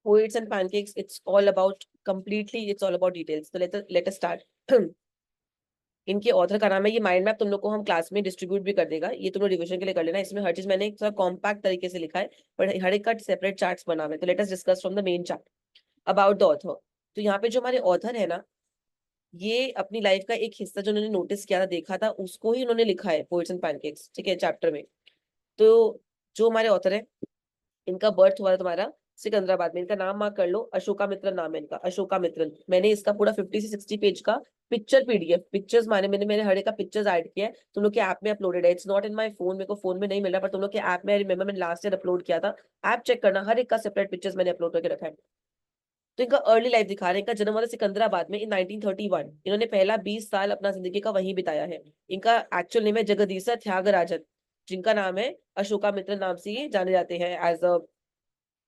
Poets and pancakes, it's all about completely, it's all about details. So let us start. इनके author का नाम है, ये mind map तुम लोग को हम क्लास में डिस्ट्रीब्यूट भी कर देगा, ये तुम लोग रिविजन के लिए कर लेना। इसमें हर चीज मैंने एक थोड़ा कॉम्पैक्ट तरीके से लिखा है, पर हर एक का सेपरेट चार्ट्स बना हुआ है। तो let us discuss from the main chart about the author. तो यहाँ पे जो हमारे ऑथर है ना, ये अपनी लाइफ का एक हिस्सा जो उन्होंने नोटिस किया था, देखा था, उसको ही उन्होंने लिखा है पोएट्स एंड पैनकेक्स, ठीक है, चैप्टर में। तो जो हमारे ऑथर है, इनका बर्थ हुआ तुम्हारा सिकंदराबाद में। इनका नाम मार्क कर लो, अशोका मित्रन नाम है इनका, अशोका मित्रन। मैंने इसका पूरा 50 से 60 पेज का पिक्चर पीडीएफ, पिक्चर्स माने मैंने हर एक का पिक्चर्स ऐड किया है, तुम लोग के ऐप में अपलोडेड है। It's not in my phone, मेरे को फोन में नहीं मिल रहा, पर तुम लोग के ऐप में, आई रिमेंबर मैंने लास्ट ईयर अपलोड किया था, ऐप चेक करना, हर एक का सेपरेट पिक्चर्स मैंने अपलोड करके रखा है। तो इनका अर्ली लाइफ दिखा रहे हैं। इनका जन्म हुआ था सिकंदराबाद में इन 1931। इन्होंने पहला 20 साल अपना जिंदगी का वहीं बिताया है। इनका एक्चुअल नेम है जगदीशा त्यागराजन, जिनका नाम है अशोका मित्र नाम से ये जाने जाते हैं as a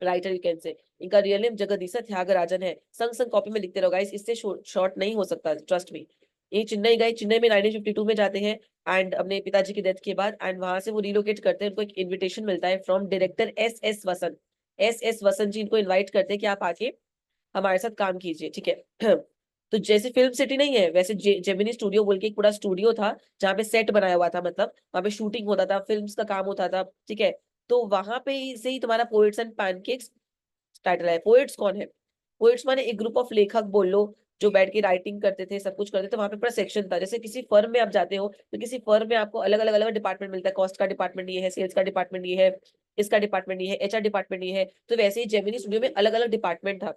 writer, you can say. इनका रियल नेम जगदीशा त्यागराजन है। संग संग कॉपी में लिखते रहो गाइस, इससे शॉर्ट नहीं हो सकता, ट्रस्ट मी। ये चेन्नई गए, चेन्नई में 1952 में जाते हैं एंड अपने पिताजी की डेथ के बाद, एंड वहां से वो रिलोकेट करते हैं। उनको एक इन्विटेशन मिलता है from director S S Vasanth. S S Vasanth ji इनको इन्वाइट करते हैं कि आप आके हमारे साथ काम कीजिए, ठीक है। तो जैसे फिल्म सिटी नहीं है, वैसे जेमिनी स्टूडियो बोल के एक पूरा स्टूडियो था, जहाँ पे सेट बनाया हुआ था, मतलब वहां पे शूटिंग होता था, फिल्म्स का काम होता था, ठीक है। तो वहां पे से ही तुम्हारा पोएट्स एंड पैनकेक्स टाइटल है। पोएट्स कौन है? पोएट्स माने एक ग्रुप ऑफ लेखक बोल लो, जो बैठ के राइटिंग करते थे, सब कुछ करते थे। वहां पे पूरा सेक्शन था। जैसे किसी फर्म में आप जाते हो, तो किसी फर्म में आपको अलग अलग अलग डिपार्टमेंट मिलता है। कॉस्ट का डिपार्टमेंट ये है, सेल्स का डिपार्टमेंट ये है, इसका डिपार्टमेंट ये है, एचआर डिपार्टमेंट ये है। तो वैसे ही जेमिनी स्टूडियो में अलग अलग डिपार्टमेंट था।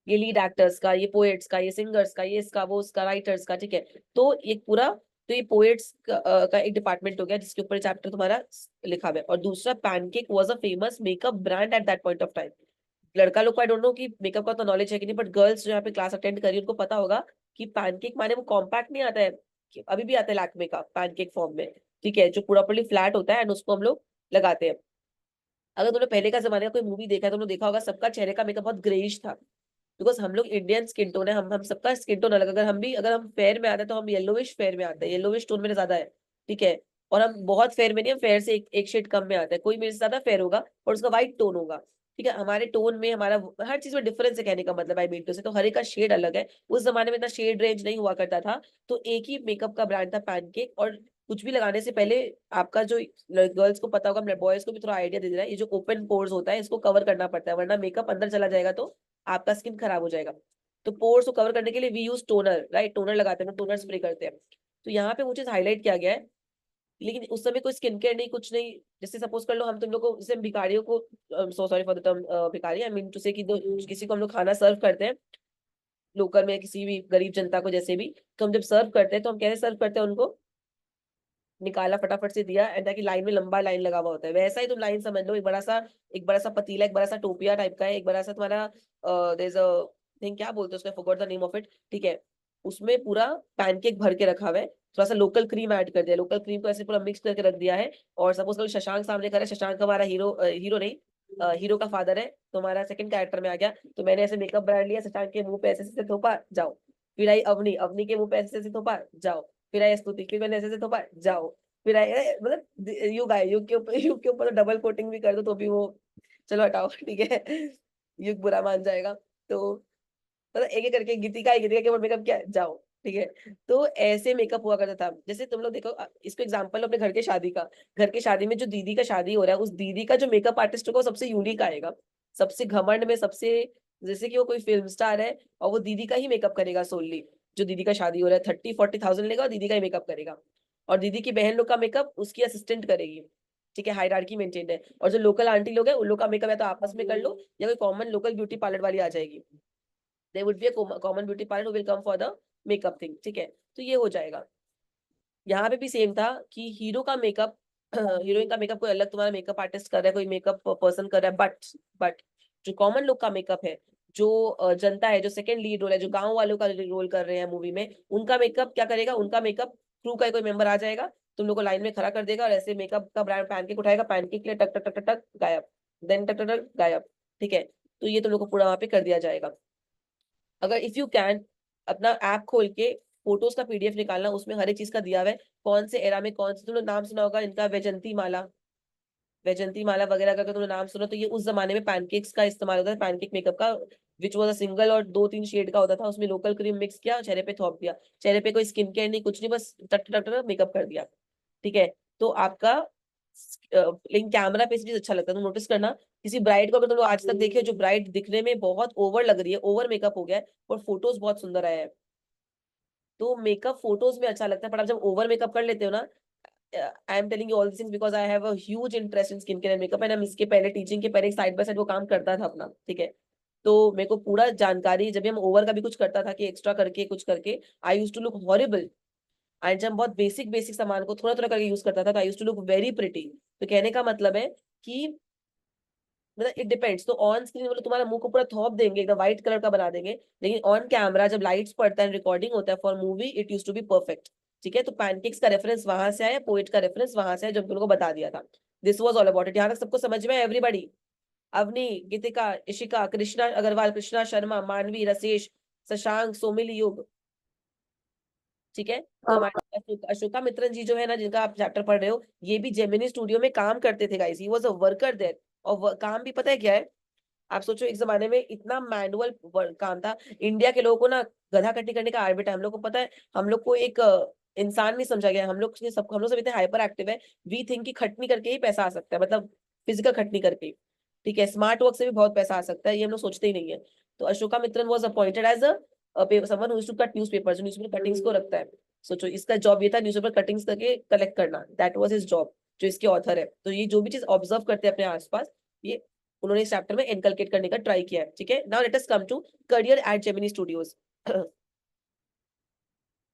ये लीड एक्टर्स का, ये पोएट्स का, ये सिंगर्स का, ये इसका, वो उसका, राइटर्स का, ठीक है। तो एक पूरा, तो ये पोएट्स का एक डिपार्टमेंट हो गया, जिसके ऊपर चैप्टर तुम्हारा लिखा हुआ है। और दूसरा, pancake was a famous makeup brand at that point of time. लड़का लोग को आई डोंट नो कि मेकअप का तो नॉलेज है कि नहीं, बट गर्ल्स जो यहाँ पे क्लास अटेंड करी, उनको पता होगा कि पैनकेक माने वो कॉम्पैक्ट नहीं आता है, अभी भी आता है लैक्मे का पैनकेक फॉर्म में, ठीक है, जो पूरा पूरी फ्लैट होता है एंड उसको हम लोग लगाते हैं। अगर तुमने पहले का जमाने का कोई मूवी देखा है, तो तुमने देखा होगा सबका चेहरे का मेकअप बहुत ग्रेइश था, बिकॉज हम लोग इंडियन स्किन टोन है, हम सबका स्किन टोन अलग। अगर हम फेयर में आते हैं, तो हम येलोविश फेयर में आते हैं, येलोविश टोन मेरे ज्यादा है, ठीक है। और हम बहुत फेयर में नहीं, हम फेयर से एक शेड कम में आते हैं। कोई मेरे से ज्यादा फेयर होगा और उसका व्हाइट टोन होगा, ठीक है। हमारे टोन में, हमारा हर चीज में डिफरेंस है, कहने का मतलब आई मीन टू से। तो हर एक का शेड अलग है। उस जमाने में इतना शेड रेंज नहीं हुआ करता था, तो एक ही मेकअप का ब्रांड था पैनकेक। और कुछ भी लगाने से पहले आपका जो, गर्ल्स को पता होगा, बॉयज को भी थोड़ा आइडिया दे दे रहा है, ये जो ओपन पोर्स होता है, इसको कवर करना पड़ता है, वरना मेकअप अंदर चला जाएगा तो आपका स्किन खराब हो जाएगा। तो पोर्स को कवर करने के लिए we use toner, right, toner लगाते हैं, टोनर स्प्रे करते हैं। तो यहाँ पे वो चीज हाईलाइट किया गया है। लेकिन उस समय कोई स्किन केयर नहीं, कुछ नहीं। जैसे सपोज कर लो, हम तुम लोग को, जैसे हम भिखारियों को, so sorry for the term भिखारी, आई मीन टू से, कि किसी को हम लोग खाना सर्व करते हैं लोकल में, किसी भी गरीब जनता को, जैसे भी, तो हम जब सर्व करते हैं, तो हम कैसे सर्व करते हैं उनको? निकाला, फटाफट से दिया, एंड ताकि लाइन में लंबा लाइन लगा हुआ होता है, वैसा ही तुम लाइन समझ लो। एक बड़ा सा पतीला, एक बड़ा सा टोपिया टाइप का है, एक बड़ा सा तुम्हारा देयर इज अ थिंग, क्या बोलते हैं उसको, forgot the name of it, ठीक है। उसमें पूरा पैनकेक भर के रखा हुआ है। थोड़ा सा लोकल क्रीम ऐड कर दिया, लोकल क्रीम को ऐसे पूरा मिक्स करके रख दिया है। और सपोज करो शशांक सामने कर रहा है, शशांक हमारा हीरो, हीरो नहीं, हीरो का फादर है, तो हमारा सेकंड कैरेक्टर में आ गया। तो मैंने ऐसे मेकअप ब्रांड लिया, शशांक के मुंह पे ऐसे ऐसे थोपा, जाओ। फिर आई अवनी, अवनी के मुंह पे ऐसे ऐसे थोपा, जाओ। फिर आई स्तुति, फिर मैंने ऐसे ऐसे थोपा, जाओ। फिर आई, मतलब युग आए, युग के ऊपर तो डबल कोटिंग भी कर दो तो भी वो, चलो हटाओ, ठीक है, युग बुरा मान जाएगा। तो मतलब एक एक करके, गीतिका के ऊपर मेकअप किया, जाओ, ठीक है। तो ऐसे मेकअप हुआ करता था। जैसे तुम लोग देखो, इसको एग्जांपल लो अपने घर के शादी का। घर के शादी में जो दीदी का शादी हो रहा है, उस दीदी का जो मेकअप आर्टिस्ट होगा, वो सबसे यूनिक आएगा, सबसे घमंड में, सबसे, जैसे कि वो कोई फिल्म स्टार है और वो दीदी का ही मेकअप करेगा सोनली। जो दीदी का शादी हो रहा है, 30-40 थाउजेंड लेगा और दीदी का ही मेकअप करेगा। और दीदी की बहन लोग का मेकअप उसकी असिस्टेंट करेगी, ठीक है, हायरार्की मेंटेन है। और जो लोकल आंटी लोग हैं, उन लोग का मेकअप या तो आपस में कर लो, या कोई कॉमन लोकल ब्यूटी पार्लर वाली आ जाएगी। There would be a common beauty parlour who will come for the makeup thing, ठीक है। तो ये हो जाएगा। यहाँ पे भी सेम था कि हीरो का मेकअप, हीरोइन का मेकअप कोई अलग तुम्हारा मेकअप आर्टिस्ट कर रहा है, कोई मेकअप पर्सन कर रहा है, बट जो कॉमन लोग का मेकअप है, जो जनता है, जो सेकंड लीड रोल है, जो गांव वालों का रोल कर रहे हैं मूवी में, उनका मेकअप क्या करेगा? उनका मेकअप क्रू का कोई मेंबर आ जाएगा, तुम लोग को लाइन में खड़ा कर देगा, और ऐसे मेकअप का ब्रांड पैनकेक उठाएगा, पैनकेक के लिए टक टक टक टक टक गायब, देन टक टक टक गायब, ठीक है। तो ये तुम लोग को पूरा वहां पे कर दिया जाएगा। अगर इफ यू कैन, अपना ऐप खोल के फोटोज का पीडीएफ निकालना, उसमें हर एक चीज का दिया हुआ है, कौन से एरा में कौन से, तुम लोग नाम सुना होगा इनका, वैजंती माला, वैजंती माला वगैरह का अगर तुमने नाम सुना तो ये उस जमाने में पैनकेक्स का इस्तेमाल होता है, पैनकेक मेकअप का, विच वॉज अ सिंगल और 2-3 शेड का होता था, उसमें लोकल क्रीम मिक्स किया, चेहरे पे थोप दिया, चेहरे पे कोई स्किन केयर नहीं, कुछ नहीं, बस टक टक टक मेकअप कर दिया। ठीक है, तो आपका लेकिन कैमरा पे चीज अच्छा लगता है, तुम नोटिस करना, किसी ब्राइड को अगर तुम लोग आज तक देखे, जो ब्राइड दिखने में बहुत ओवर लग रही है, ओवर मेकअप हो गया है, और फोटोज बहुत सुंदर आया है, तो मेकअप फोटोज में अच्छा लगता है, पर आप जब ओवर मेकअप कर लेते हो ना, I am telling you all this things because I have a huge interest in skin care and makeup, and हम इसके पहले टीचिंग के पहले साइड बाय साइड वो काम करता था अपना। ठीक है, तो मेरे को पूरा जानकारी, जब भी हम ओवर का भी कुछ करता था कि एक्स्ट्रा करके कुछ करके, I use to look horrible, and जब बहुत बेसिक बेसिक सामान को थोड़ा थोड़ा करके यूज करता था, तो I use to look very pretty. तो कहने का मतलब है कि मतलब इट डिपेंड्स, तो ऑन स्क्रीन वो लोग तुम्हारा मुंह को पूरा थोप देंगे, एकदम व्हाइट कलर का बना देंगे, लेकिन ऑन कैमरा जब लाइट्स पड़ता है, रिकॉर्डिंग होता है for movie, it use to be perfect. ठीक है, तो पैनकेक्स का रेफरेंस वहां से आया, पोएट का रेफरेंस वहां से आया, जब तुम लोगों को बता दिया था। This was all about it, यहाँ तक सबको समझ में, एवरीबडी? अवनी, गीतिका, इशिका, कृष्णा अग्रवाल, कृष्णा शर्मा, मानवी, रसेश, शशांक, सोमिल युग। ठीक है, तो हमारे अशोका मित्रन जी जो है ना, जिनका आप चैप्टर पढ़ रहे हो, ये भी जेमिनी स्टूडियो में काम करते थे guys, he was a worker there. और काम भी पता है क्या है, आप सोचो एक जमाने में इतना मैनुअल काम था, इंडिया के लोगों को ना गधा कटनी करने का आर्बिट है, हम लोग को पता है, हम लोग को एक इंसान नहीं समझा गया, हम लोग सब इतने हाइपर एक्टिव है, वी थिंक कि खटनी करके ही पैसा आ सकता है, मतलब फिजिकल खटनी करके ही। ठीक है, स्मार्ट वर्क से भी बहुत पैसा आ सकता है, ये हम लोग सोचते ही नहीं है। तो Ashoka Mitran was appointed as a someone who used to cut newspapers, जो न्यूज़पेपर कटिंग्स को रखता है। सोचो इसका जॉब ये था, न्यूज़पेपर कटिंग्स करके कलेक्ट करना, दैट वाज हिज जॉब, जो इसके ऑथर है। तो ये जो भी चीज ऑब्जर्व करते हैं अपने आसपास, ये उन्होंने इस चैप्टर में इनकलकेट करने का ट्राई किया है। ठीक है, now let us come to career at Gemini Studios.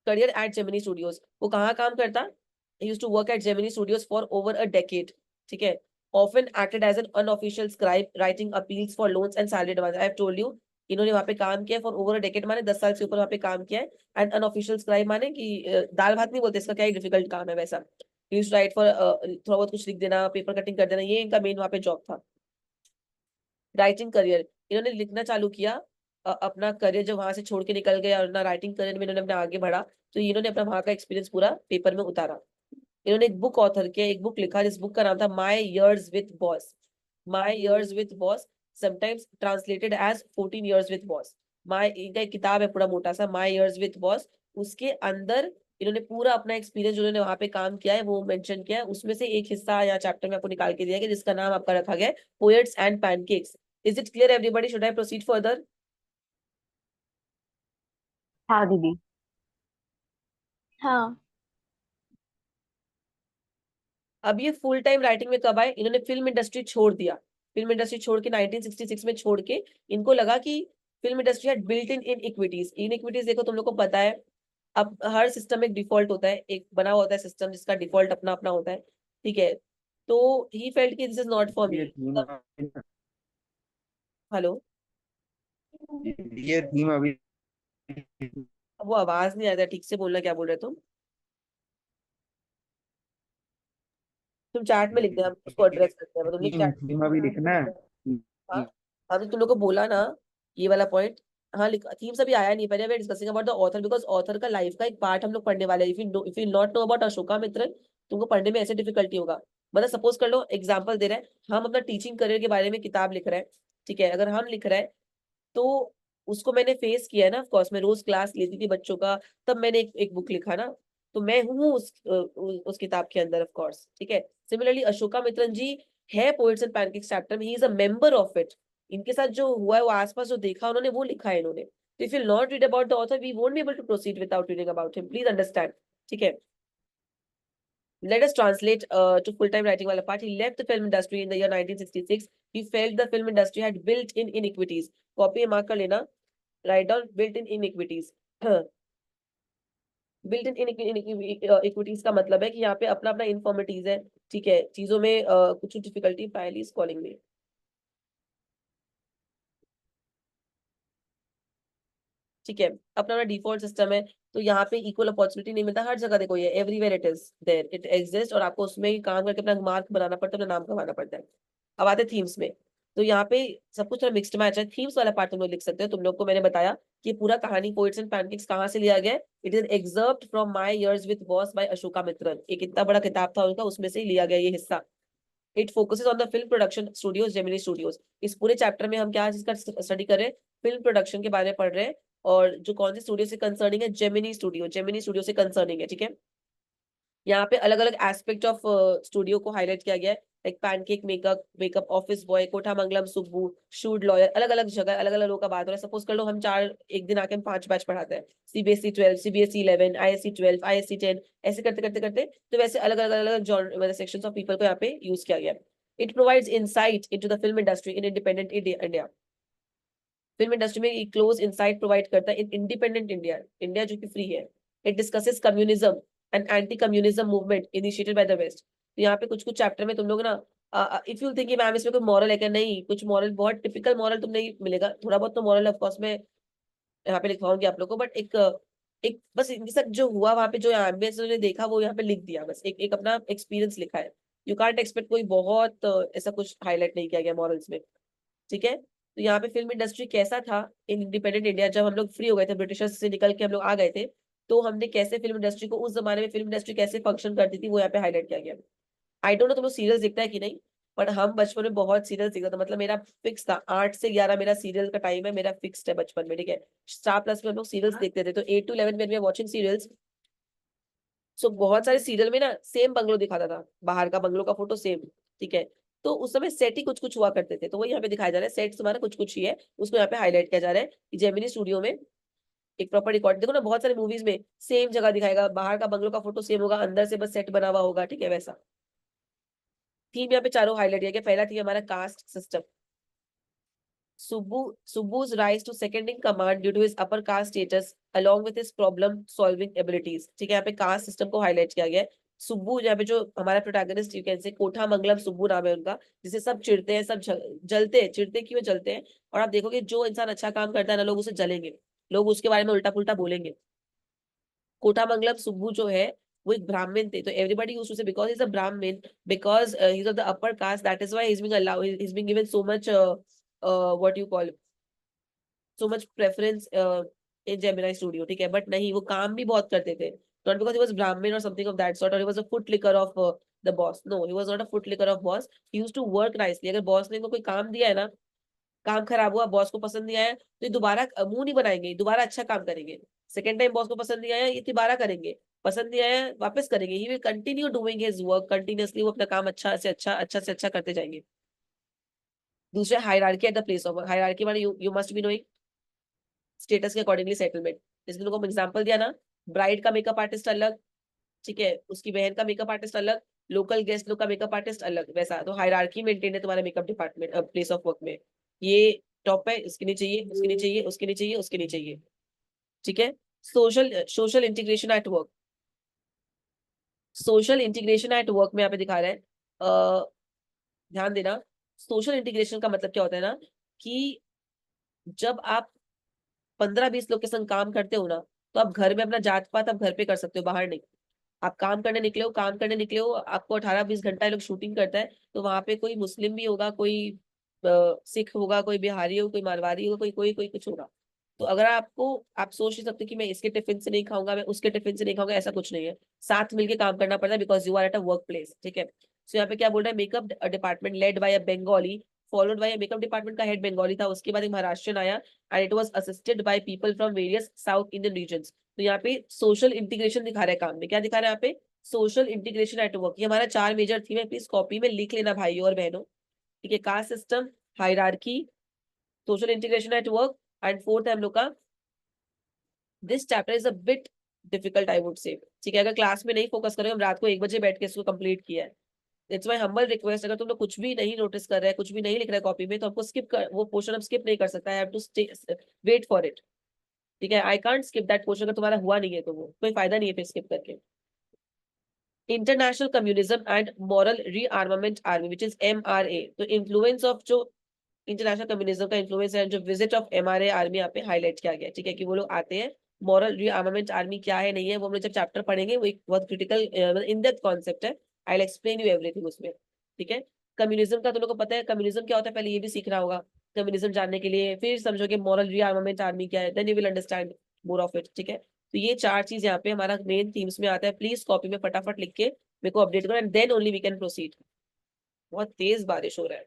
Career at Gemini Studios, वो कहाँ काम करता? He used to work at Gemini Studios for over a decade. ठीक है, often acted as an unofficial scribe, writing appeals for loans and salary advance. I have told you, इन्होंने वहां पे काम किया फॉर ओवर अ डेकेड, माने 10 साल से ऊपर वहां पे काम किया है। एंड अनऑफिशियल स्क्राइब माने कि दाल भात नहीं बोलते, इसका क्या डिफिकल्ट काम है वैसा। यूज राइट फॉर थोड़ा बहुत कुछ लिख देना, पेपर कटिंग कर देना, ये इनका मेन वहां पे जॉब था। राइटिंग करियर, इन्होंने लिखना चालू किया, अपना करियर जब वहां से छोड़ के निकल गए और ना राइटिंग करियर में इन्होंने अपना आगे बढ़ा, तो इन्होंने अपना वहां का एक्सपीरियंस पूरा पेपर में उतारा। इन्होंने एक बुक ऑथर किया, एक बुक लिखा, जिस बुक का नाम था my years with boss. My years with boss, sometimes translated as 14 years with boss. My, इनका एक किताब है पूरा मोटा सा, माई ईयर्स विथ बॉस। उसके अंदर इन्होंने पूरा अपना एक्सपीरियंस जो इन्होंने वहां पे काम किया है वो मेंशन किया है, उसमें से एक हिस्सा या चैप्टर में आपको निकाल के दिया गया, जिसका नाम आपका रखा गया है poets and pancakes. Is it clear everybody? Should I proceed further? हाँ दीदी। हाँ। अब ये फुल टाइम राइटिंग में कब आए? इन्होंने फिल्म इंडस्ट्री छोड़ दिया, फिल्म इंडस्ट्री छोड़ के 1966 में छोड़ के, इनको लगा कि film industry had built in inequities. Inequities देखो तुम लोग को पता है, अब हर सिस्टम में एक डिफॉल्ट होता है, एक बना हुआ होता है सिस्टम जिसका डिफॉल्ट अपना अपना होता है। ठीक है, तो ही फेल्ट कि दिस इज नॉट फॉर ये मी। थीम हेलो, ये थीम अभी वो आवाज नहीं आ रहा, ठीक से बोलना, क्या बोल रहे तुम चैट में लिख दे, हम उसको एड्रेस करते हैं, तुमने थीम चैट। थीम अभी लिखना हाँ, है। हाँ, तो तुम लोग को बोला ना ये वाला पॉइंट। हाँ, लिखा, थीम्स अभी आया नहीं, पहले we are discussing about the author, because author का लाइफ का एक पार्ट हम लोग पढ़ने वाले हैं। If you not know about Ashoka Mitran, तुमको पढ़ने में ऐसे डिफिकल्टी होगा। मतलब सपोज कर लो, एग्जाम्पल दे रहे हैं, हम अपना टीचिंग करियर के बारे में किताब लिख रहे हैं। ठीक है, अगर हम लिख रहे हैं तो उसको मैंने फेस किया है ना, ऑफकोर्स मैं रोज क्लास लेती थी बच्चों का, तब मैंने एक बुक लिखा ना, तो मैं हूँ उस किताब के अंदर ऑफकोर्स। ठीक है, सिमिलरली अशोका मित्रन जी है पोएट्स एंड पैनकेक्स चैप्टर में, he is a member of it. इनके साथ जो हुआ है, वो आसपास जो देखा उन्होंने, वो लिखा है इन्होंने। तो if you not read about the author, we won't be able to proceed without reading about him, please understand. ठीक है, let us translate to full-time writing wala part. He left the film industry in the year 1966. He felt the film industry had built-in inequities. Copy and mark कर लेना, write down built-in inequities. built-in inequities का मतलब है कि यहाँ पे अपना अपना इन्फॉर्मिटीज है। ठीक है, चीजों में कुछ डिफिकल्टी फाइल इज कॉलिंग में। ठीक है, अपना अपना डिफॉल्ट सिस्टम है, तो यहाँ पे इक्वल अपॉर्चुनिटी नहीं मिलता हर जगह। देखो ये everywhere it is there, it exist, और आपको उसमें ही काम करके अपना मार्क बनाना पड़ता है, अपना नाम कमाना पड़ता है। अब आते थीम्स में, तो यहाँ पे सब कुछ थोड़ा मिक्स्ड मैच है। थीम्स वाला पार्ट तुम लोग लिख सकते हो, तुम लोग को मैंने बताया कि पूरा कहानी पोएट्स एंड पैनकेक्स कहाँ से लिया गया है। It is excerpt from my years with boss by Ashoka Mitran, एक इतना बड़ा किताब था उनका, उसमें से ही लिया गया ये हिस्सा। It focuses on the film production studios, Gemini studios. इस पूरे चैप्टर में हम क्या चीज का स्टडी कर रहे हैं, फिल्म प्रोडक्शन के बारे में पढ़ रहे हैं, और जो कौन से स्टूडियो से कंसर्निंग है, जेमिनी स्टूडियो, जेमिनी स्टूडियो से कंसर्निंग है, ठीक है। यहाँ पे अलग अलग एस्पेक्ट ऑफ स्टूडियो को हाईलाइट किया गया है, like pancake makeup, makeup office boy, Kothamangalam Subbu, shoot lawyer, अलग अलग जगह अलग अलग लोगों का बात हो रहा है। सपोज कर लो हम 4 एक दिन आके हम 5 बैच पढ़ाते हैं, सीबीएसई 12, सीबीएसई 11, आईएससी 12, आईएससी 10, ऐसे करते करते करते, तो वैसे अलग अलग अलग मतलब सेक्शंस ऑफ पीपल को यहाँ पे यूज किया गया है। It provides insight into the film industry in independent India. Film industry में एक क्लोज इंसाइट प्रोवाइड करता है इन इंडिपेंडेंट इंडिया, इंडिया जो कि फ्री है। It discusses communism and anti communism movement initiated by the west. तो यहाँ पे कुछ कुछ चैप्टर में तुम लोग ना, इफ यू थिंक मैम इसमें कोई मॉरल है क्या, नहीं, कुछ मॉरल, बहुत टिपिकल मॉरल तुम नहीं मिलेगा, थोड़ा बहुत तो मॉरल ऑफ कोर्स में यहाँ पे लिखवाऊंगी आप लोग को, बट एक एक बस इनके साथ जो हुआ वहां पे, जो एम्बियंस उन्होंने देखा वो यहाँ पे लिख दिया, बस एक एक अपना एक्सपीरियंस लिखा है। यू कांट एक्सपेक्ट कोई बहुत ऐसा कुछ हाईलाइट नहीं किया गया मॉरल्स में, ठीक है। तो यहाँ पे फिल्म इंडस्ट्री कैसा था इन इंडिपेंडेंट इंडिया, जब हम लोग फ्री हो गए थे ब्रिटिशर्स से निकल के हम लोग आ गए थे, तो हमने कैसे फिल्म इंडस्ट्री को, उस जमाने में फिल्म इंडस्ट्री कैसे फंक्शन करती थी वो यहाँ पे हाईलाइट किया गया। आई डोंट नो तुम लोग सीरियल्स देखता है कि नहीं, बट हम बचपन में बहुत सीरियल्स देखता था, मतलब मेरा फिक्स था 8 से 11 मेरा सीरियल का टाइम है, मेरा फिक्स्ड है बचपन में, ठीक है। स्टार प्लस में हम लोग सीरियल्स देखते थे, तो 8 to 11 when we are watching serials, so बहुत सारे सीरियल में ना सेम बंगलो दिखाता था, बाहर का बंगलो का फोटो सेम, ठीक है। तो उस समय सेट ही कुछ कुछ हुआ करते थे, तो वही यहाँ पे दिखाया जा रहा है, सेट तुम्हारा कुछ कुछ ही है, उसको यहाँ पे हाईलाइट किया जा रहा है कि जेमिनी स्टूडियो में एक प्रॉपर रिकॉर्ड, देखो ना बहुत सारे मूवीज में सेम जगह दिखाएगा, बाहर का बंगलो का फोटो सेम होगा, अंदर से बस सेट बना हुआ होगा, ठीक है, वैसा। थीम यहाँ पे चारों हाईलाइट किया गया। पहला थीम हमारा caste system, Subbu's rise to second in command due to his upper caste status along with his problem solving abilities, ठीक है। यहाँ पे कास्ट सिस्टम को हाईलाइट किया गया है। सुब्बू यहाँ पे जो हमारा प्रोटैगनिस्ट, यू कैन से कोठा मंगलम सुब्बू नाम है उनका, जिसे सब चिढ़ते हैं, सब जलते हैं, चिढ़ते क्यों जलते हैं, और आप देखोगे जो इंसान अच्छा काम करता है ना, लोग उसे जलेंगे, लोग उसके बारे में उल्टा पुल्टा बोलेंगे। कोठा मंगलम सुब्बू जो है वो एक ब्राह्मण थे, तो एवरीबडी यूज्ड टू से बिकॉज इज अ ब्राह्मण, because he is of the upper caste, that is why he is being allowed, he is being given so much what you call, so much preference in Gemini studio, ठीक है। But नहीं, वो काम भी बहुत करते थे, नॉट बिकॉज ही वाज ब्राह्मण और समथिंग ऑफ दैट सॉर्ट, और he was a foot licker of the boss, no, he was not a foot licker of boss, he used to work nicely. अगर बॉस ने इनको कोई काम दिया है ना, काम खराब हुआ, बॉस को पसंद नहीं आया, तो ये दोबारा मुंह नहीं बनाएंगे, दोबारा अच्छा काम करेंगे। सेकेंड टाइम बॉस को पसंद नहीं आया, ये दोबारा करेंगे, पसंद नहीं आया वापस करेंगे, he will continue doing his work continuously, वो अपना काम अच्छा से अच्छा करते जाएंगे। दूसरा, hierarchy at the place of work, hierarchy माने you must be knowing status के अकॉर्डिंगली सेटलमेंट। जैसे तुम लोगों को एग्जांपल दिया ना, ब्राइड का मेकअप आर्टिस्ट अलग, ठीक है, उसकी बहन का मेकअप आर्टिस्ट अलग, लोकल गेस्ट लोग का मेकअप आर्टिस्ट अलग, वैसा तो हायरार्की मेंटेन है तुम्हारे makeup department, place of work में। ये टॉप है, इसके नीचे ये, उसके नीचे ये, उसके नीचे ये, उसके नीचे ये, ठीक है। Social integration at work, social integration at work में यहाँ पे दिखा रहा है, ध्यान देना। सोशल इंटीग्रेशन का मतलब क्या होता है ना, कि जब आप 15-20 लोग के संग काम करते हो ना, तो आप घर में अपना जात पात आप घर पे कर सकते हो, बाहर नहीं। आप काम करने निकले हो, काम करने निकले हो, आपको 18-20 घंटा ये लोग शूटिंग करता है, तो वहां पे कोई मुस्लिम भी होगा, कोई सिख होगा, कोई बिहारी होगा, कोई मारवाड़ी होगा, कोई कोई कोई कुछ होगा। तो अगर आपको, आप सोच नहीं सकते कि मैं इसके टिफिन से नहीं खाऊंगा, मैं उसके टिफिन से नहीं खाऊंगा, ऐसा कुछ नहीं है, साथ मिलके काम करना पड़ता है, because you are at a work place, ठीक है। सो यहाँ पे क्या बोल रहा है, makeup department led by a Bengali, followed by, makeup department का हेड बंगाली था, उसके बाद एक महाराष्ट्रियन आया, and it was assisted by people from various South Indian regions. तो यहाँ पे सोशल इंटीग्रेशन दिखा रहा है, काम में क्या दिखा रहा है यहाँ पे, सोशल इंटीग्रेशन एट वर्क। ये हमारा 4 मेजर थीम है, प्लीज कॉपी में लिख लेना भाइयों और बहनों, ठीक है। Caste system, hierarchy, social integration at work, and fourth है हम लोग का, this chapter is a bit difficult I would say, ठीक है। अगर क्लास में नहीं फोकस करें, हम रात को 1 बजे बैठ के इसको कंप्लीट किया है। इट्स माय हम्बल रिक्वेस्ट, अगर तुम लोग कुछ भी नहीं नोटिस कर रहे हैं, कुछ भी नहीं लिख रहे कॉपी में, तो आपको स्किप कर, वो पोर्शन अब स्किप नहीं कर सकता, I have to wait for it, ठीक है। I can't skip that portion, अगर तुम्हारा हुआ नहीं है तो वो कोई फायदा नहीं है फिर स्किप करके। International communism and moral rearmament army, which is MRA, तो इन्फ्लुएंस ऑफ जो इंटरनेशनल कम्युनिज्म का इन्फ्लुएंस है, जो विजिट ऑफ MRA आर्मी यहाँ पे हाईलाइट किया गया, ठीक है, कि वो लोग आते हैं। मॉरल रीआर्मामेंट आर्मी क्या है, नहीं है, वो हम लोग जब चैप्टर पढ़ेंगे, वो एक बहुत क्रिटिकल इन डेप्थ कॉन्सेप्ट है, I will explain you everything उसमें, ठीक है। कम्युनिज्म का तुम लोग को पता है, कम्युनिज्म क्या होता है, पहले ये भी सीखना होगा कम्युनिज्म जानने के लिए, फिर समझोगे मॉरल रीआर्मामेंट आर्मी क्या है, then you will understand more of it, ठीक है। तो ये 4 चीज यहाँ पे हमारा मेन थीम्स में आता है, प्लीज कॉपी में फटाफट लिख के मेरे को अपडेट करो, and then only we can proceed. बहुत तेज बारिश हो रहा है।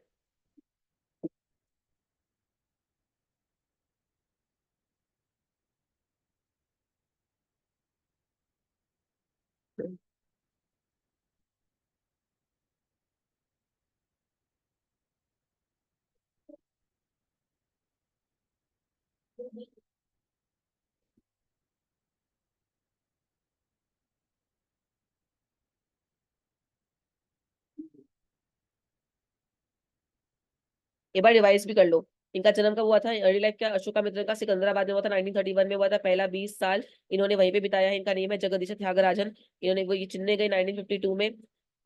एक बार रिवाइज भी कर लो। इनका जन्म कब हुआ था? अर्ली लाइफ क्या अशोकामित्र का सिकंदराबाद में हुआ था, 1931 में हुआ था। पहला 20 साल इन्होंने वहीं पे बिताया है। इनका नेम है जगदीश त्यागराजन। इन्होंने वो ये चेन्नई गए 1952 में,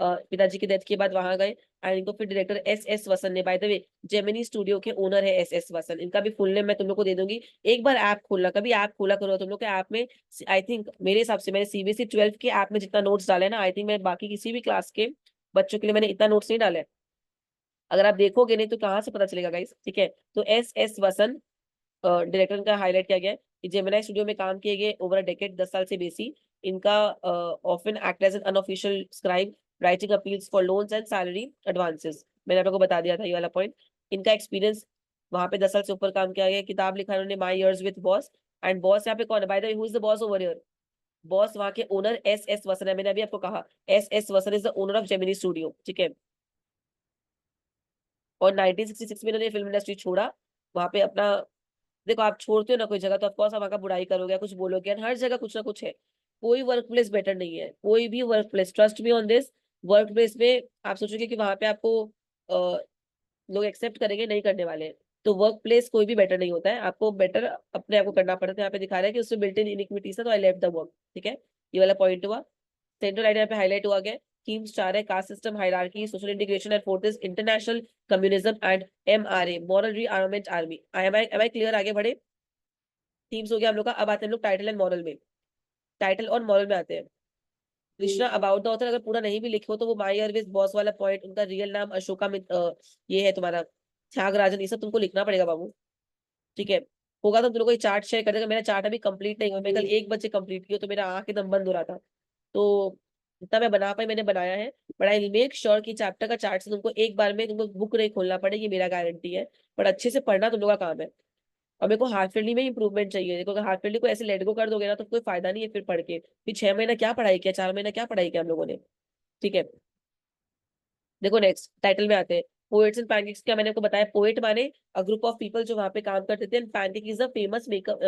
पिताजी की डेथ के बाद वहां गए। एंड इनको फिर डायरेक्टर एस एस वसन ने, bye the way Gemini studio के ओनर है एस एस वसन। इनका भी फुल नेम मैं तुम लोग को दे दूंगी। एक बार ऐप खोलना, कभी ऐप खोला करो तुम लोग के ऐप में। आई थिंक मेरे हिसाब से मैंने सीबीएसई 12 के ऐप में जितना नोट्स डाला है ना, आई थिंक मैं बाकी किसी भी क्लास के बच्चों के लिए मैंने इतना नोट्स नहीं डाला है। अगर आप देखोगे नहीं तो कहाँ से पता चलेगा गाइस, ठीक है। तो एस एस वसन डायरेक्टर का हाईलाइट किया गया है कि जेमिनी स्टूडियो में काम किए गए ओवर अ डेकेड, 10 साल से बेसी। इनका often act as an unofficial scribe, writing appeals for loans and salary advances. मैंने आप लोगों को बता दिया था ये वाला पॉइंट। इनका एक्सपीरियंस वहां पे 10 साल से ऊपर काम किया गया। किताब लिखा इन्होंने my years with boss. And boss यहाँ पे कौन है? By the way who is the boss over here? Boss वहां के ओनर एस एस वसन है। मैंने अभी आपको कहा एस एस वसन is the owner of Gemini studio, ठीक है। और 1966 में इन्होंने फिल्म इंडस्ट्री छोड़ा। वहां पे अपना, देखो आप छोड़ते हो ना कोई जगह तो ऑफकोर्स आप वहां का बुराई करोगे, कुछ बोलोगे, and हर जगह कुछ ना कुछ है। कोई वर्क प्लेस बेटर नहीं है, कोई भी work place, trust me on this. Work place में आप सोचोगे कि वहां पे आपको लोग एक्सेप्ट करेंगे, नहीं करने वाले हैं। तो वर्क प्लेस कोई भी बेटर नहीं होता है, आपको बेटर अपने आप को करना पड़ता है। यहाँ पे दिखा रहा है कि उसमें बिल्ट इन इनिक्विटीज था, तो आई लेफ्ट द वर्क, ठीक है। ये वाला पॉइंट हुआ। सेंट्रल लाइन यहाँ पे हाईलाइट हुआ गया। थीम्स 4 है: caste system, hierarchy, social integration and fourth is international communism and MRA, moral rearmament army. Am I clear? आगे बढ़े। थीम्स हो गया हम लोग का। अब आते हैं हम लोग टाइटल एंड मॉरल में। टाइटल और मॉरल में आते हैं। कृष्णा अबाउट द ऑथर अगर पूरा नहीं भी लिखे हो तो वो माई अरविज बॉस वाला पॉइंट, उनका रियल नाम अशोका में ये है तुम्हारा त्यागराजन, ये सब तुमको लिखना पड़ेगा बाबू, ठीक है। होगा तो तुम लोग को चार्ट शेयर कर देगा। मेरा चार्ट अभी कंप्लीट नहीं हुआ, मैं कल 1 बजे कंप्लीट किया तो मेरा आंख एकदम बंद हो रहा था। तो जितना मैं बना पाई मैंने बनाया है। बट आई मेक श्योर कि चैप्टर का चार्ट से तुमको एक बार में तुमको बुक नहीं खोलना पड़ेगी, मेरा गारंटी है। बट अच्छे से पढ़ना तुम लोग का काम है। और मेरे को हाफ ईयरली में इंप्रूवमेंट चाहिए। देखो अगर हाफ ईयरली को ऐसे लेट गो कर दोगे ना तो कोई फायदा नहीं है फिर पढ़ के। फिर 6 महीना क्या पढ़ाई किया, 4 महीना क्या पढ़ाई किया हम लोगों ने, ठीक है। देखो नेक्स्ट टाइटल में आते हैं। पोएट्स एंड पैनकेक्स, क्या मैंने आपको बताया? पोएट माने अ ग्रुप ऑफ पीपल जो वहां पे काम करते थे। And pancake is a famous makeup,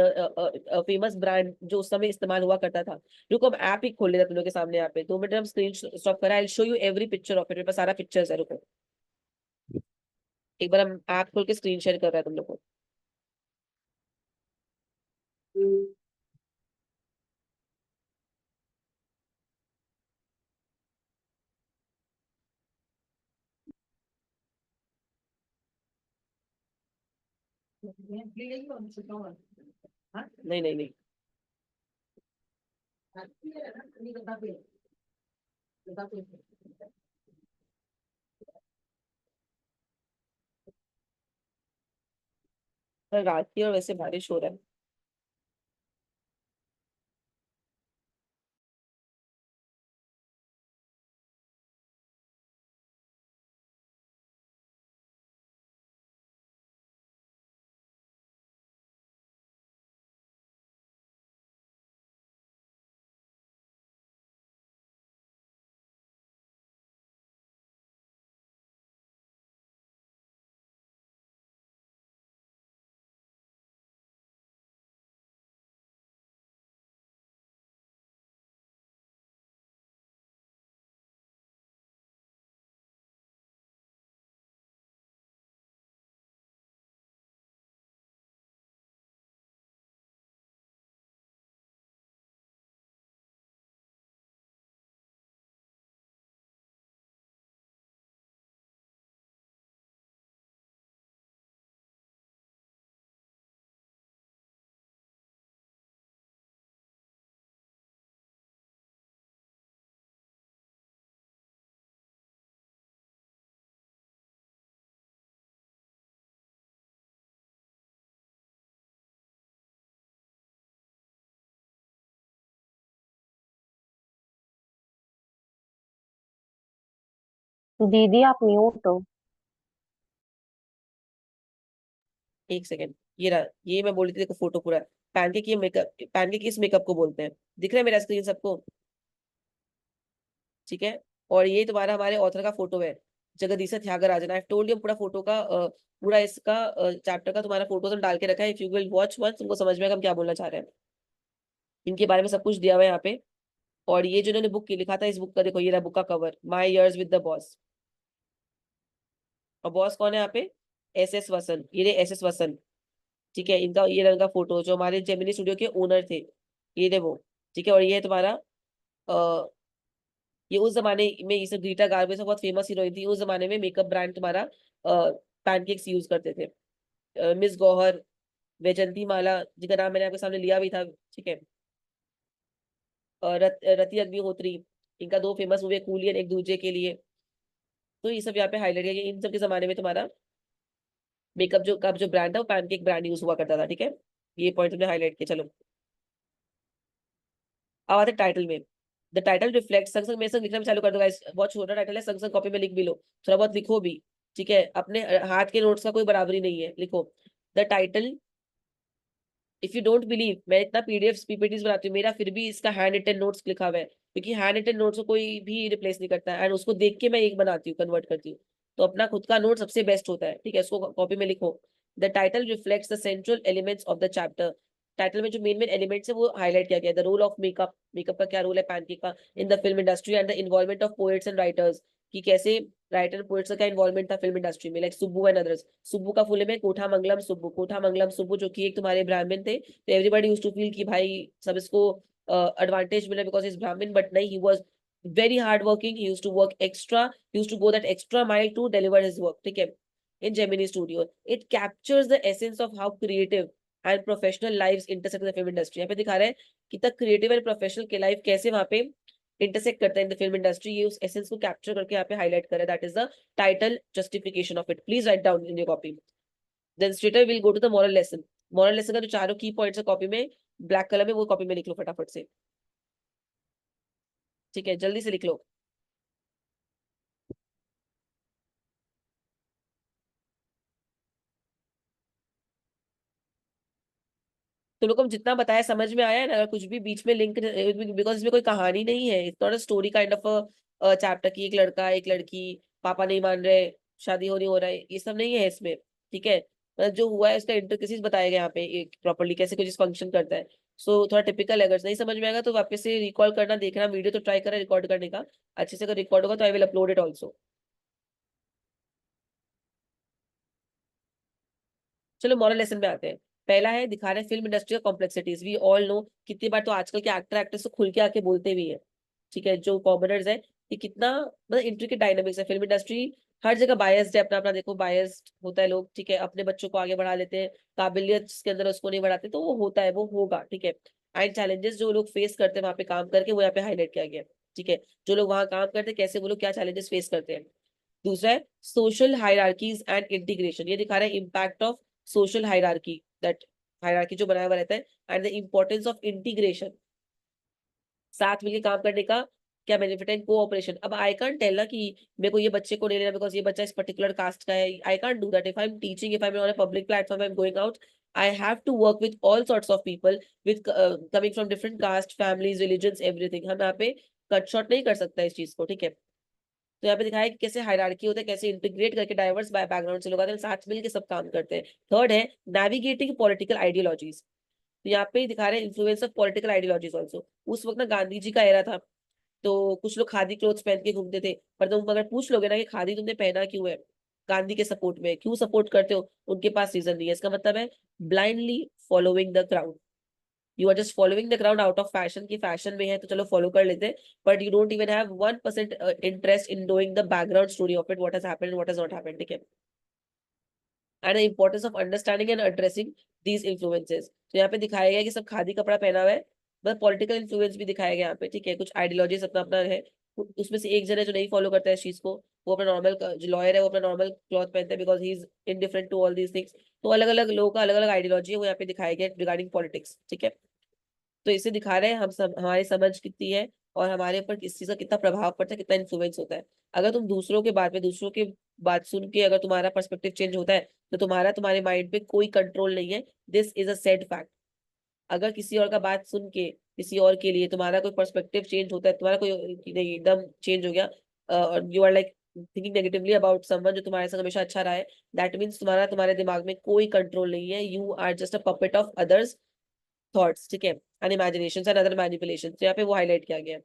famous brand जो उस समय इस्तेमाल हुआ करता था। रुको हम ऐप ही खोल लेते हैं तुम लोग के सामने। यहाँ पे 2 मिनट हम स्क्रीन स्टॉप करा, I will show you every picture of it. मेरे पास सारा पिक्चर्स है, रुको एक बार हम ऐप खोल के स्क्रीन शेयर कर रहे हैं तुम लोग को। नहीं नहीं नहीं, रात की और वैसे बारिश हो रहा है। दीदी आप म्यूट हो। एक सेकेंड, ये रहा, ये मैं बोली थी देखो फोटो पूरा। पैनकेक, ये मेकअप, पैनकेक इस मेकअप को बोलते हैं। दिख रहा है मेरा स्क्रीन सबको? ठीक है। और ये तुम्हारा हमारे ऑथर का फोटो है, Jagdish Thyagarajan. I told you पूरा फोटो का पूरा इसका चैप्टर का तुम्हारा फोटो तो डाल के रखा है। If you will watch one, तुमको समझ में आएगा हम क्या बोलना चाह रहे हैं। इनके बारे में सब कुछ दिया हुआ है यहाँ पे। और ये जो इन्होंने बुक की लिखा था, इस बुक का देखो, ये रहा बुक का cover, my years with the boss. और बॉस कौन है यहाँ पे? SS वसन, ये रहे SS वसन। ठीक है, इनका ये रंग का फोटो, जो हमारे जेमिनी स्टूडियो के ओनर थे, ये रहे वो। ठीक है, और ये है तुम्हारा ये उस जमाने में, ये सब ग्रीटा गार्बो सब बहुत फेमस हीरोइन थी उस जमाने में। मेकअप ब्रांड तुम्हारा पैनकेक्स यूज करते थे। मिस गौहर, वैजंती माला, जिनका नाम मैंने आपके सामने लिया भी था। ठीक है। रति अग्निहोत्री, इनका 2 फेमस मूवी, कूलियन एक दूजे के लिए। तो ये सब यहाँ पे हाईलाइट किया, इन सब के जमाने में तुम्हारा मेकअप जो का जो ब्रांड था वो पैनकेक ब्रांड यूज हुआ करता था। ठीक है, ये पॉइंट हमने हाईलाइट किया। चलो अब आते टाइटल में। द टाइटल रिफ्लेक्ट, संग संग मेरे संग लिखना भी चालू कर दो गाइस, बहुत छोटा टाइटल है, संग संग कॉपी में लिख भी लो, थोड़ा बहुत लिखो भी। ठीक है, अपने हाथ के नोट्स का कोई बराबरी नहीं है, लिखो। The title, if you don't believe, मैं इतना पीडीएफ पीपीटीज बनाती हूँ, मेरा फिर भी इसका हैंड रिटन नोट्स लिखा हुआ है, क्योंकि हैंड रिटन नोट्स को कोई भी रिप्लेस नहीं करता है, एंड उसको देख के मैं एक बनाती हूँ, कन्वर्ट करती हूँ। तो अपना खुद का नोट सबसे बेस्ट होता है। ठीक है, इसको कॉपी में लिखो। The title reflects the central elements of the chapter. Title में जो मेन मेन एलिमेंट्स है वो हाईलाइट किया गया है। The role of makeup, makeup का क्या रोल है पैनकेक का in the film industry, and the involvement of poets and writers, कि कैसे राइटर पोएट्स का क्या इन्वॉल्वमेंट था फिल्म इंडस्ट्री में, like Subbu and others. Subbu का फुल है कोठा मंगलम सुब्बू, कोठा मंगलम सुब्बू, जो कि एक तुम्हारे ब्राह्मण थे। तो एवरीबडी यूज्ड टू फील कि भाई सब इसको एडवांटेज मिला बिकॉज इज ब्राह्मण, बट नहीं, he was very hard working, he used to work extra, he used to go that extra mile to deliver his work. ठीक है, in Gemini studio it captures the essence of how creative and professional lives intersect the film industry. यहाँ पे दिखा रहा है कि तक creative and professional के लाइफ कैसे वहां पे इंटरसेक्ट करता है इन द फिल्म इंडस्ट्री। ये उस एसेंस को कैप्चर करके यहाँ पे हाईलाइट कर रहा है। That is the title justification of it. Please write down in your copy. Then narrator will go to the moral lesson. Moral lesson का जो चारों की पॉइंट्स है कॉपी में ब्लैक कलर में, वो कॉपी में लिख लो फटाफट से। ठीक है, जल्दी से लिख लो। तुम लोग को जितना बताया समझ में आया है ना? अगर कुछ भी बीच में लिंक, बिकॉज इसमें कोई कहानी नहीं है, it's not a story kind of chapter की एक लड़का एक लड़की पापा नहीं मान रहे, शादी हो नहीं हो रहा है, ये सब नहीं है इसमें। ठीक है, मतलब जो हुआ है उसका इंट्रिकेसीज बताया गया यहाँ पे एक प्रॉपर्ली, कैसे कुछ फंक्शन करता है। सो थोड़ा टिपिकल है, अगर नहीं समझ में आएगा तो वापस से रिकॉल करना, देखना वीडियो, तो ट्राई करा रिकॉर्ड करने का अच्छे से। अगर रिकॉर्ड होगा तो I will upload it also. चलो मॉरल लेसन में आते हैं। पहला है, दिखा रहे हैं फिल्म इंडस्ट्री का कॉम्प्लेक्सिटीज। वी ऑल नो, कितनी बार तो आजकल के एक्टर एक्ट्रेस तो खुल के आके बोलते भी है। ठीक है, जो कॉमनर्स है, कि कितना मतलब इंट्रिकेट डायनामिक्स है फिल्म इंडस्ट्री। हर जगह बायस्ड है, अपना अपना देखो बायस्ड होता है लोग। ठीक है, अपने बच्चों को आगे बढ़ा लेते हैं, काबिलियत के अंदर उसको नहीं बढ़ाते, तो वो होता है, वो होगा। ठीक है, एंड चैलेंजेस जो लोग फेस करते हैं वहां पे काम करके, वो यहाँ पे हाईलाइट किया गया है। ठीक है, जो लोग वहां काम करते हैं कैसे वो लोग क्या चैलेंजेस फेस करते हैं। दूसरा है सोशल हायरार्कीज एंड इंटीग्रेशन। ये दिखा रहा है impact of social hierarchy, that hierarchy जो बनाया हुआ रहता है, and the importance of integration, साथ मिलकर काम करने का क्या बेनिफिट है, कोऑपरेशन। अब आई कांट टेल ना कि मेरे को ये बच्चे को नहीं लेना बिकॉज ये बच्चा इस पर्टिकुलर कास्ट का है। I can't do that. If I am teaching, if I am on a public platform, I am going out, I have to work with all sorts of people, with coming from different caste, families, religions, everything. हम यहाँ पे cut short नहीं कर सकता इस चीज को। ठीक है, तो यहाँ पे दिखाया है कि कैसे हायरार्की होता है, कैसे इंटीग्रेट करके डाइवर्स बैकग्राउंड से लोग आते हैं, साथ मिलकर सब काम करते हैं। थर्ड है नेविगेटिंग पॉलिटिकल आइडियोलॉजीज। तो यहाँ पे दिखा रहे हैं influence of political ideologies also. उस वक्त ना गांधी जी का एरा था, तो कुछ लोग खादी क्लोथ्स पहन के घूमते थे, पर तुम अगर पूछ लोगे ना कि खादी तुमने पहना क्यों है, गांधी के सपोर्ट में क्यों सपोर्ट करते हो, उनके पास रीजन नहीं है। इसका मतलब है blindly following the crowd. You are just following the crowd out of fashion, की फैशन में है तो चलो फॉलो कर लेते हैं, but you don't even have 1% interest in knowing the background story of it, what has happened, what has not happened. ठीक है, and the importance of understanding and addressing these influences. तो यहाँ पे दिखाया गया कि सब खादी कपड़ा पहना हुआ है, बस पॉलिटिकल इन्फ्लुएंस भी दिखाया गया यहाँ पे। ठीक है, कुछ आइडियोलॉजीज अपना अपना है, उसमें से एक जन है जो नहीं फॉलो करता है इस चीज को, वो अपना नॉर्मल, जो लॉयर है वो अपना नॉर्मल क्लॉथ पहनता है because he is indifferent to all these things. तो अलग अलग लोगों का अलग अलग आइडियोलॉजी है, वो यहाँ पे दिखाया गया रिगार्डिंग पॉलिटिक्स। ठीक है, तो इसे दिखा रहे हैं हम सब हमारी समझ कितनी है और हमारे ऊपर इस चीज का कितना प्रभाव पड़ता है, कितना इन्फ्लुएंस होता है। अगर तुम दूसरों के बात पे, दूसरों के बात सुन के अगर तुम्हारा पर्सपेक्टिव चेंज होता है, तो तुम्हारे माइंड पे कोई कंट्रोल नहीं है। This is a sad fact. अगर किसी और का बात सुन के किसी और के लिए तुम्हारा कोई पर्सपेक्टिव चेंज होता है, तुम्हारा कोई नहीं एकदम चेंज हो गया, और you are like thinking negatively about someone जो तुम्हारे साथ हमेशा अच्छा रहा है, दैट मीन्स तुम्हारे दिमाग में कोई कंट्रोल नहीं है। You are just a puppet of others thoughts, ठीक है, and imagination and other manipulation. तो यहाँ पे वो हाईलाइट किया गया है।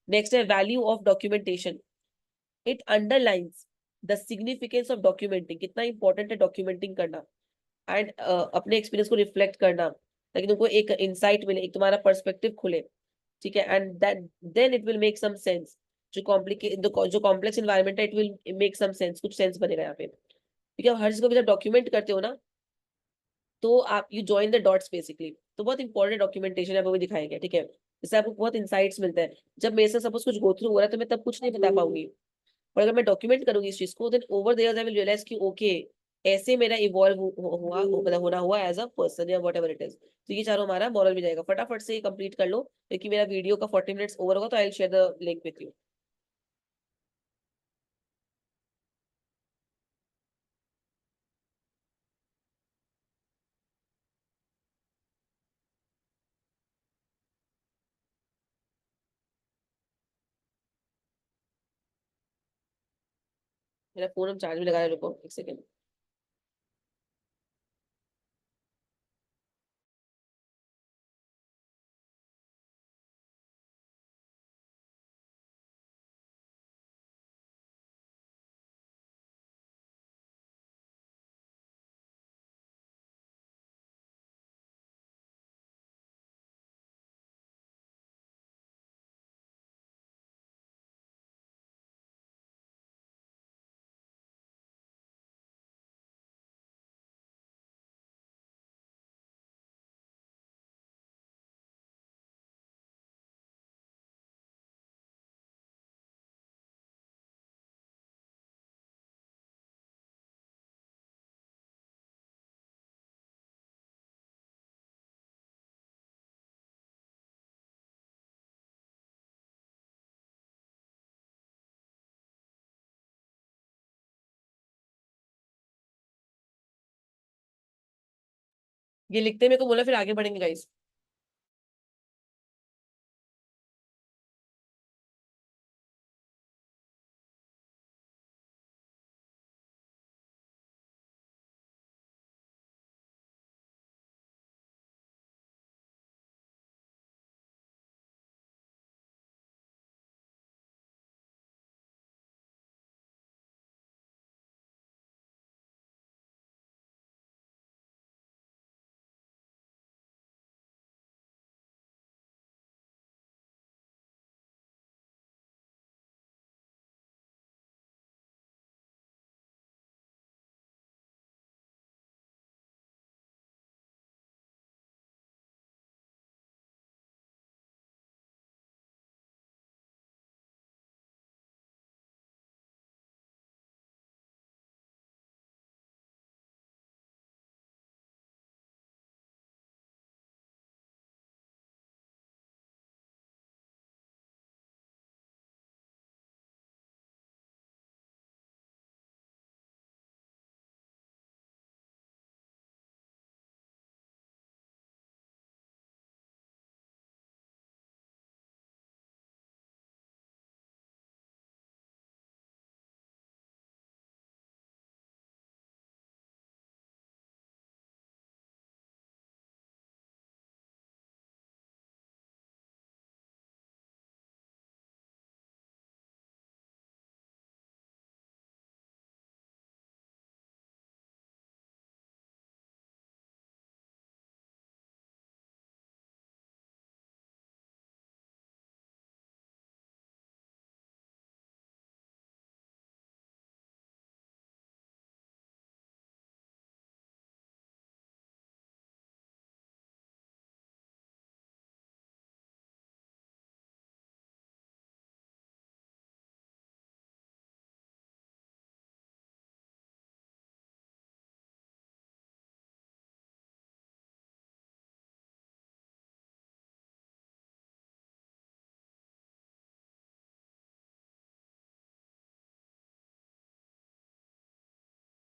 नेक्स्ट है value of documentation. It underlines the significance of documenting. कितना इंपॉर्टेंट है डॉक्यूमेंटिंग करना एंड अपने एक्सपीरियंस को रिफ्लेक्ट करना, ताकि तुमको एक इंसाइट मिले, एक तुम्हारा पर्सपेक्टिव खुले, ठीक है, and that then it will make some sense. जो कॉम्प्लेक्स एनवायरनमेंट है, it will make some sense, कुछ सेंस बनेगा यहाँ पे, ठीक है। हर चीज को जब डॉक्यूमेंट करते हो ना, तो आप you join the dots basically. तो बहुत इंपॉर्टेंट डॉक्यूमेंटेशन है, वो भी दिखाया गया, ठीक है। इससे आपको बहुत इंसाइट्स मिलते हैं। जब मेरे से सपोज कुछ गो थ्रू हो रहा है, तो मैं तब कुछ नहीं बता पाऊंगी, और अगर मैं डॉक्यूमेंट करूंगी इस चीज को, then over there I will realise कि ओके, ऐसे मेरा इवॉल्व हुआ, मतलब होना हुआ एज अ पर्सन या वट एवर इट इज। तो ये चारों हमारा मॉरल भी जाएगा। फटाफट से कंप्लीट कर लो, क्योंकि मेरा वीडियो का 40 मिनट्स ओवर होगा, तो I will share the link with you. मेरा फोन हम चार्ज में लगा रहे, रुको एक सेकेंड। ये लिखते मेरे को बोला, फिर आगे बढ़ेंगे गाइस।